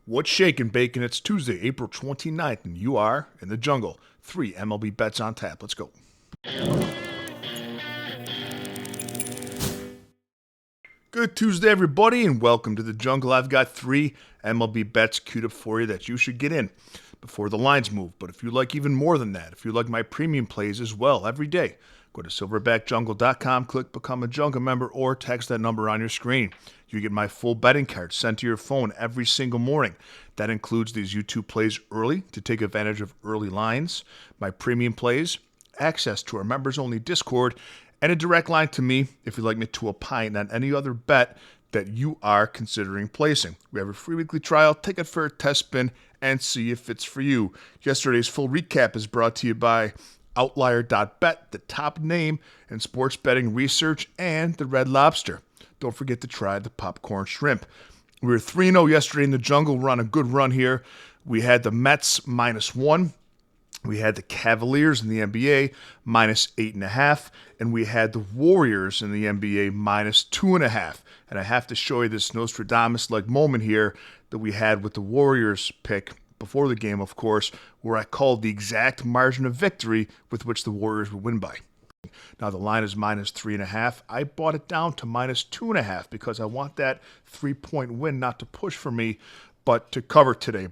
What's shaking, bacon? It's Tuesday, April 29th, and you are in the jungle. 3 MLB bets on tap. Let's go. Good Tuesday, everybody, and welcome to the jungle. I've got 3 MLB bets queued up for you that you should get in before the lines move. But if you like even more than that, if you like my premium plays as well every day, go to silverbackjungle.com, click Become a Jungle Member, or text that number on your screen. You get my full betting card sent to your phone every single morning. That includes these YouTube plays early to take advantage of early lines, my premium plays, access to our members-only Discord, and a direct line to me if you'd like me to opine on any other bet that you are considering placing. We have a free weekly trial. Take it for a test spin and see if it's for you. Yesterday's full recap is brought to you by Outlier.bet, the top name in sports betting research, and the Red Lobster. Don't forget to try the popcorn shrimp. We were 3-0 yesterday in the jungle. We're on a good run here. We had the Mets -1. We had the Cavaliers in the NBA -8.5. And we had the Warriors in the NBA -2.5. And I have to show you this Nostradamus-like moment here that we had with the Warriors pick before the game, of course, where I called the exact margin of victory with which the Warriors would win by. Now the line is -3.5. I bought it down to -2.5 because I want that 3-point win not to push for me, but to cover today.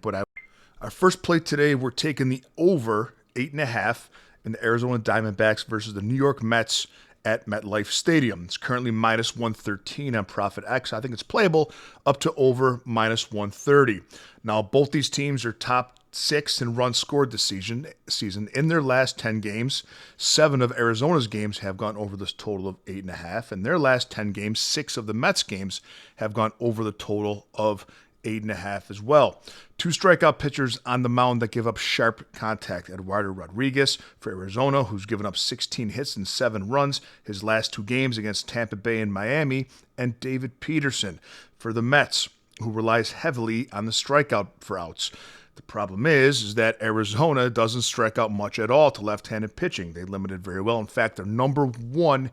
Our first play today, we're taking the over 8.5 in the Arizona Diamondbacks versus the New York Mets at MetLife Stadium. It's currently -113 on Profit X. I think it's playable up to over -130. Now, both these teams are top 6 in runs scored this season. In their last 10 games, 7 of Arizona's games have gone over this total of 8.5. In their last 10 games, 6 of the Mets games have gone over the total of 8.5 as well. 2 strikeout pitchers on the mound that give up sharp contact. Eduardo Rodriguez for Arizona, who's given up 16 hits and 7 runs his last 2 games against Tampa Bay and Miami, and David Peterson for the Mets, who relies heavily on the strikeout for outs. The problem is that Arizona doesn't strike out much at all to left-handed pitching. They limit it very well. In fact, they're number 1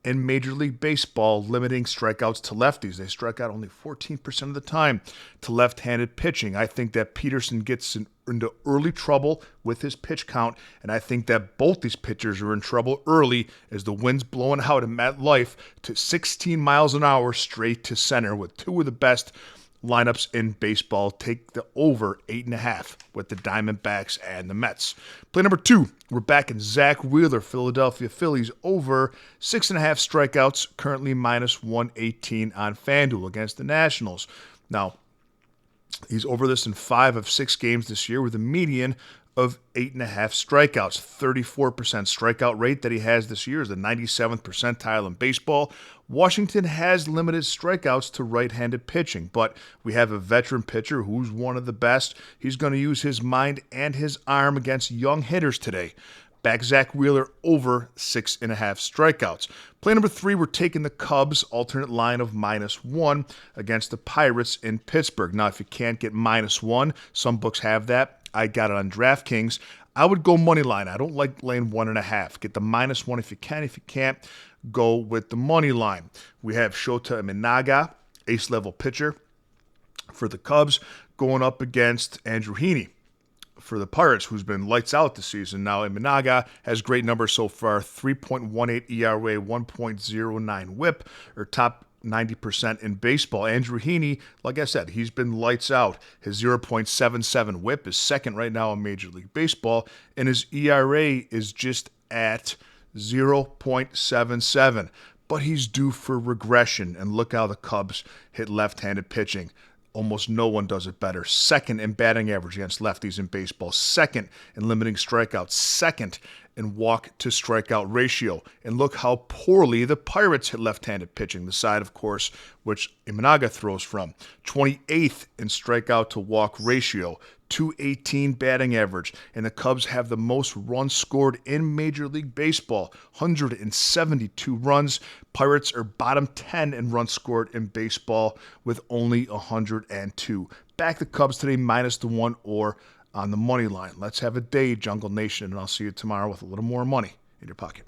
in Major League Baseball limiting strikeouts to lefties. They strike out only 14% of the time to left-handed pitching. I think that Peterson gets into early trouble with his pitch count, and I think that both these pitchers are in trouble early as the wind's blowing out in MetLife to 16 miles an hour straight to center with 2 of the best lineups in baseball. Take the over 8.5 with the Diamondbacks and the Mets. Play number 2, we're back in Zach Wheeler, Philadelphia Phillies, over 6.5 strikeouts, currently -118 on FanDuel against the Nationals. Now, he's over this in 5 of 6 games this year with a median of 8.5 strikeouts. 34% strikeout rate that he has this year is the 97th percentile in baseball. Washington has limited strikeouts to right-handed pitching, but we have a veteran pitcher who's one of the best. He's going to use his mind and his arm against young hitters today. Back Zach Wheeler over 6.5 strikeouts. Play number 3, we're taking the Cubs, alternate line of -1 against the Pirates in Pittsburgh. Now, if you can't get -1, some books have that. I got it on DraftKings. I would go money line. I don't like laying 1.5. Get the -1 if you can. If you can't, go with the money line. We have Shota Imanaga, ace-level pitcher for the Cubs, going up against Andrew Heaney for the Pirates, who's been lights out this season. Now, Imanaga has great numbers so far, 3.18 ERA, 1.09 whip, or top 90% in baseball. Andrew Heaney, like I said, he's been lights out. His 0.77 whip is second right now in Major League Baseball, and his ERA is just at 0.77. But he's due for regression, and look how the Cubs hit left-handed pitching. Almost no one does it better. Second in batting average against lefties in baseball. Second in limiting strikeouts. Second in walk-to-strikeout ratio. And look how poorly the Pirates hit left-handed pitching, the side, of course, which Imanaga throws from. 28th in strikeout-to-walk ratio. 218 batting average. And the Cubs have the most runs scored in Major League Baseball, 172 runs. Pirates are bottom 10 in runs scored in baseball with only 102. Back the Cubs today, -1 or on the money line. Let's have a day, Jungle Nation, and I'll see you tomorrow with a little more money in your pocket.